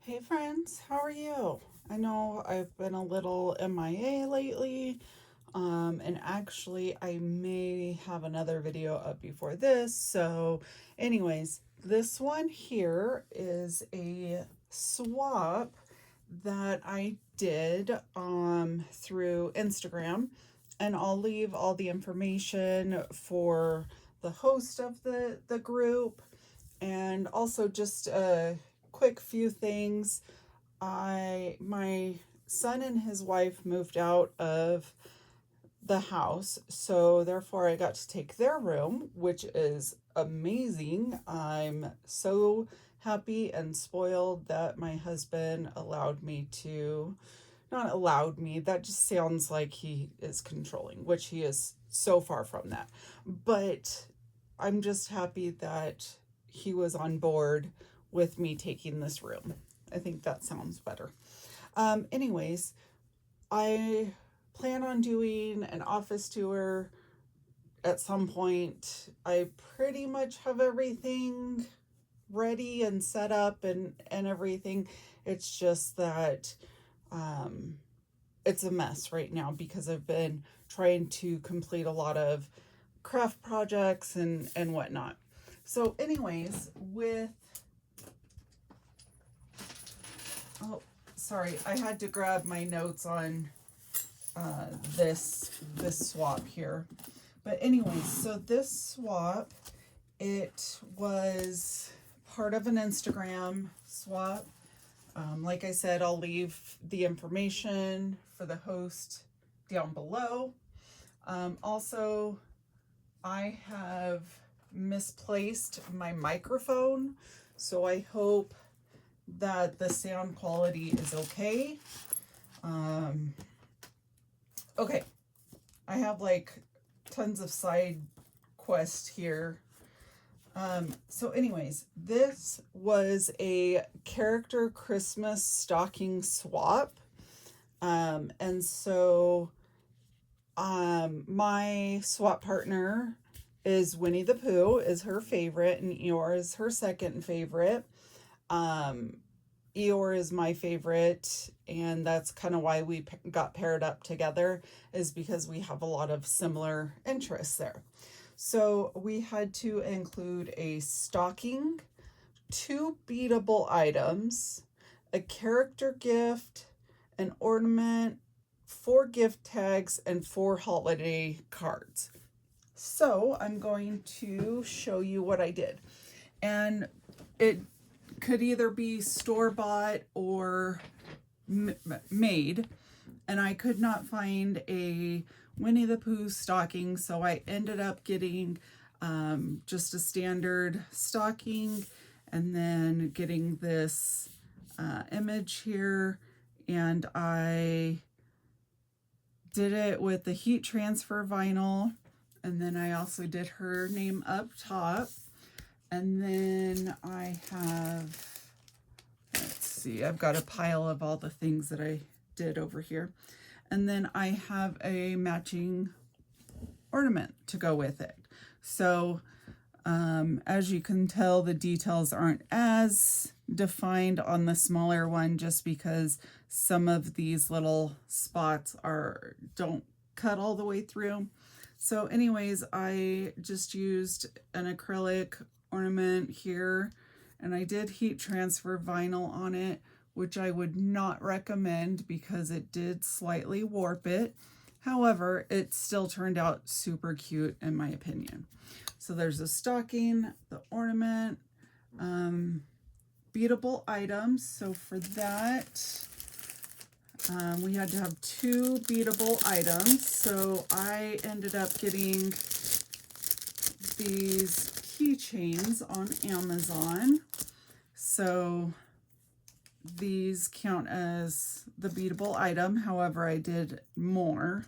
Hey friends, how are you? I know I've been a little MIA lately, and actually, I may have another video up before this. So, anyways, this one here is a swap that I did through Instagram, and I'll leave all the information for the host of the group and also just a quick few things. My son and his wife moved out of the house, so therefore I got to take their room, which is amazing. I'm so happy and spoiled that my husband allowed me to, not allowed me, that just sounds like he is controlling, which he is so far from that. But I'm just happy that he was on board with me taking this room. I think that sounds better. Anyways, I plan on doing an office tour at some point. I pretty much have everything ready and set up and everything. It's just that um, it's a mess right now because I've been trying to complete a lot of craft projects and whatnot. So, anyways, with oh, sorry, I had to grab my notes on this swap here. But anyways, so this swap, it was part of an Instagram swap. Like I said, I'll leave the information for the host down below. Also, I have misplaced my microphone, so I hope that the sound quality is okay. Okay, I have like tons of side quests here. So anyways, this was a character Christmas stocking swap. And so my swap partner is Winnie the Pooh, is her favorite, and Eeyore is her second favorite. Um, Eeyore is my favorite, and that's kind of why we got paired up together, is because we have a lot of similar interests there. So we had to include a stocking, two beatable items, a character gift, an ornament, four gift tags, and four holiday cards. So I'm going to show you what I did. And it could either be store bought or made. And I could not find a Winnie the Pooh stocking, so I ended up getting just a standard stocking and then getting this image here. And I did it with the heat transfer vinyl, and then I also did her name up top. And then I have, let's see, I've got a pile of all the things that I did over here. And then I have a matching ornament to go with it. So as you can tell, the details aren't as defined on the smaller one just because some of these little spots don't cut all the way through. So anyways, I just used an acrylic ornament here, and I did heat transfer vinyl on it, which I would not recommend because it did slightly warp it. However, it still turned out super cute in my opinion. So there's a stocking, the ornament, beatable items. So for that, we had to have two beatable items. So I ended up getting these keychains on Amazon. So these count as the beatable item. However, I did more.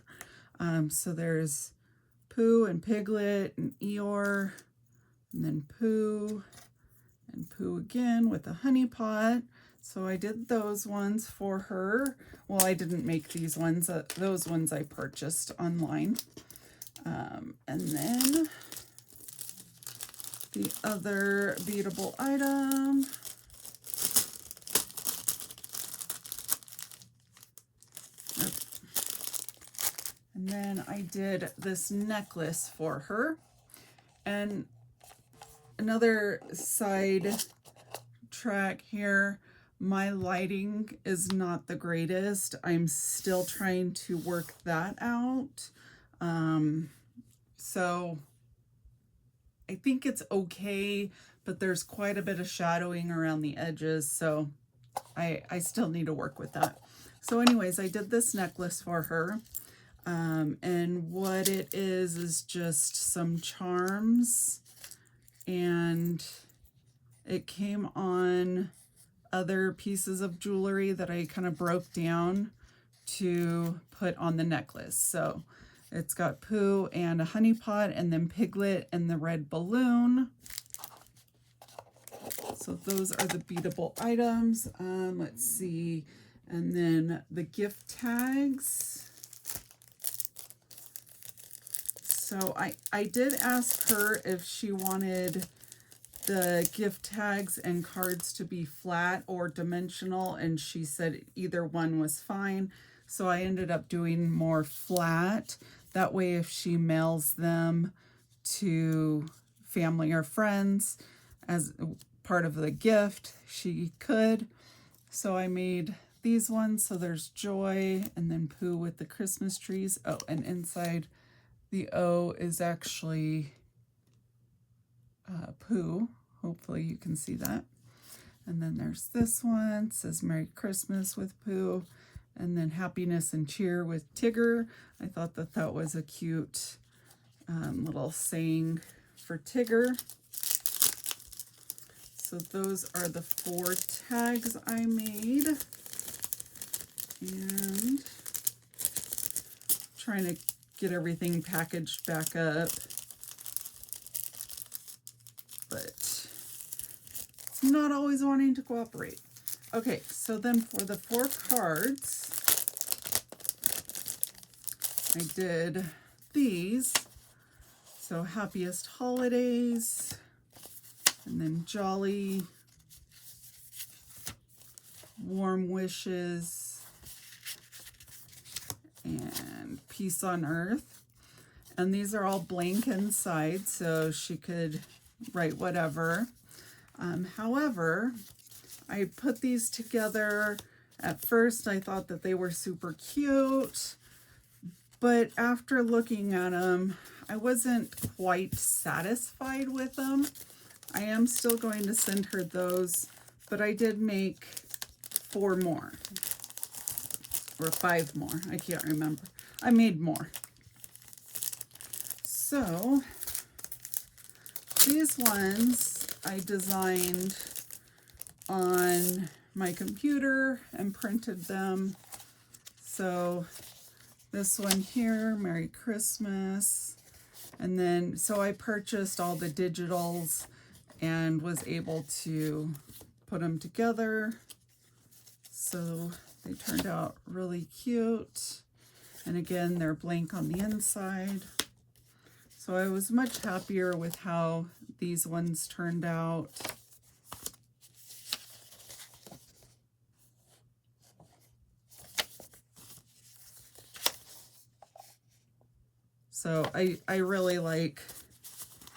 So there's Pooh and Piglet and Eeyore, and then Pooh and Pooh again with a honey pot. So I did those ones for her. Well, I didn't make these ones. Those ones I purchased online. And then the other beatable item then I did this necklace for her. And another side track here, my lighting is not the greatest. I'm still trying to work that out. So I think it's okay, but there's quite a bit of shadowing around the edges, so I still need to work with that. So anyways, I did this necklace for her. And what it is just some charms, and it came on other pieces of jewelry that I kind of broke down to put on the necklace. So it's got Pooh and a honey pot, and then Piglet and the red balloon. So those are the beadable items. Let's see. And then the gift tags. So I did ask her if she wanted the gift tags and cards to be flat or dimensional, and she said either one was fine. So I ended up doing more flat. That way, if she mails them to family or friends as part of the gift, she could. So I made these ones. So there's Joy, and then Pooh with the Christmas trees. Oh, and inside the O is actually Pooh. Hopefully you can see that. And then there's this one. It says Merry Christmas with Pooh. And then Happiness and Cheer with Tigger. I thought that that was a cute little saying for Tigger. So those are the 4 tags I made. And trying to get everything packaged back up. But it's not always wanting to cooperate. Okay, so then for the 4 cards, I did these. So Happiest Holidays, and then Jolly, Warm Wishes, and Peace on Earth. And these are all blank inside, so she could write whatever. However, I put these together. At first, I thought that they were super cute, but after looking at them, I wasn't quite satisfied with them. I am still going to send her those, but I did make 4 more, or 5 more. I can't remember. I made more. So these ones I designed on my computer and printed them. So this one here, Merry Christmas. And then, so I purchased all the digitals and was able to put them together. So they turned out really cute. And again, they're blank on the inside. So I was much happier with how these ones turned out. So I really like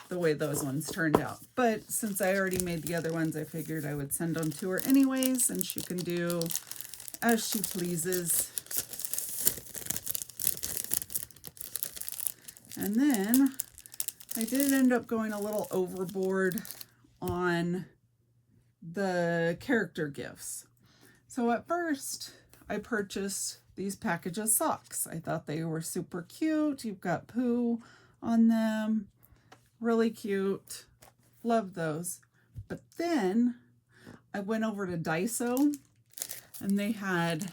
the way those ones turned out. But since I already made the other ones, I figured I would send them to her anyways, and she can do as she pleases. And then I did end up going a little overboard on the character gifts. So at first I purchased these package of socks. I thought they were super cute. You've got Pooh on them. Really cute. Love those. But then I went over to Daiso and they had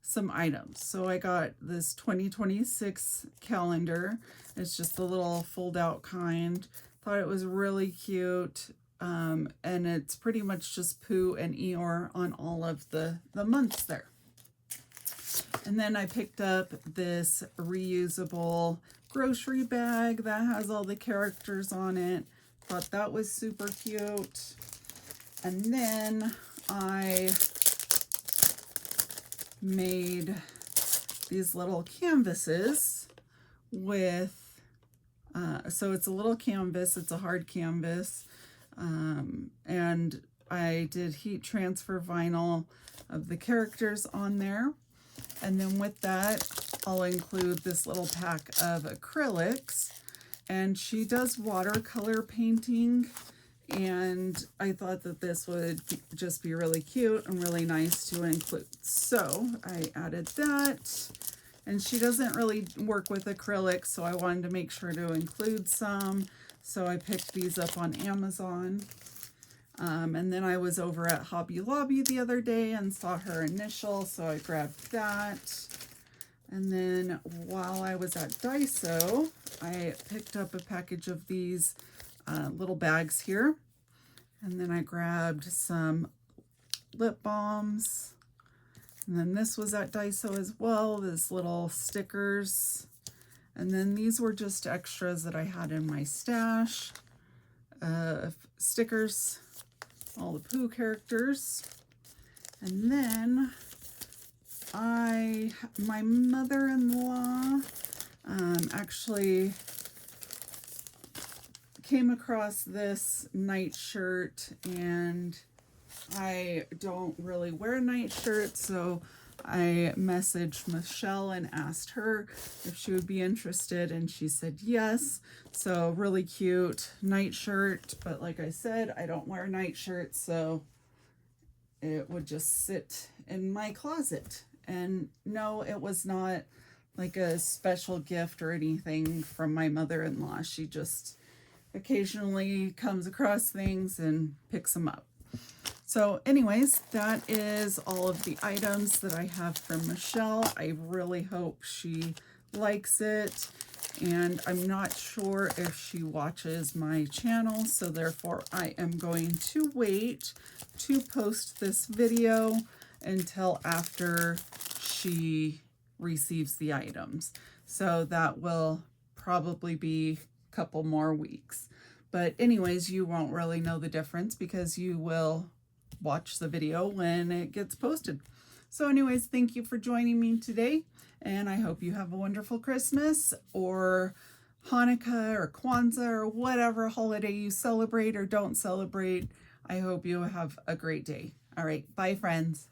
some items. So I got this 2026 calendar. It's just a little fold out kind. Thought it was really cute. And it's pretty much just Pooh and Eeyore on all of the months there. And then I picked up this reusable grocery bag that has all the characters on it. Thought that was super cute. And then I made these little canvases with, so it's a little canvas, it's a hard canvas, and I did heat transfer vinyl of the characters on there. And then with that, I'll include this little pack of acrylics. And she does watercolor painting, and I thought that this would just be really cute and really nice to include. So I added that, and she doesn't really work with acrylics, so I wanted to make sure to include some. So I picked these up on Amazon. And then I was over at Hobby Lobby the other day and saw her initial, so I grabbed that. And then while I was at Daiso, I picked up a package of these little bags here. And then I grabbed some lip balms. And then this was at Daiso as well, these little stickers. And then these were just extras that I had in my stash. Stickers, all the Pooh characters. And then my mother-in-law actually came across this nightshirt, and I don't really wear nightshirts, so I messaged Michelle and asked her if she would be interested, and she said yes. So really cute nightshirt, but like I said, I don't wear nightshirts, so it would just sit in my closet. And no, it was not like a special gift or anything from my mother-in-law. She just occasionally comes across things and picks them up. So anyways, that is all of the items that I have from Michelle. I really hope she likes it. And I'm not sure if she watches my channel, so therefore I am going to wait to post this video until after she receives the items. So that will probably be a couple more weeks. But anyways, you won't really know the difference because you will watch the video when it gets posted. So anyways, thank you for joining me today, and I hope you have a wonderful Christmas or Hanukkah or Kwanzaa or whatever holiday you celebrate or don't celebrate. I hope you have a great day. All right, bye friends.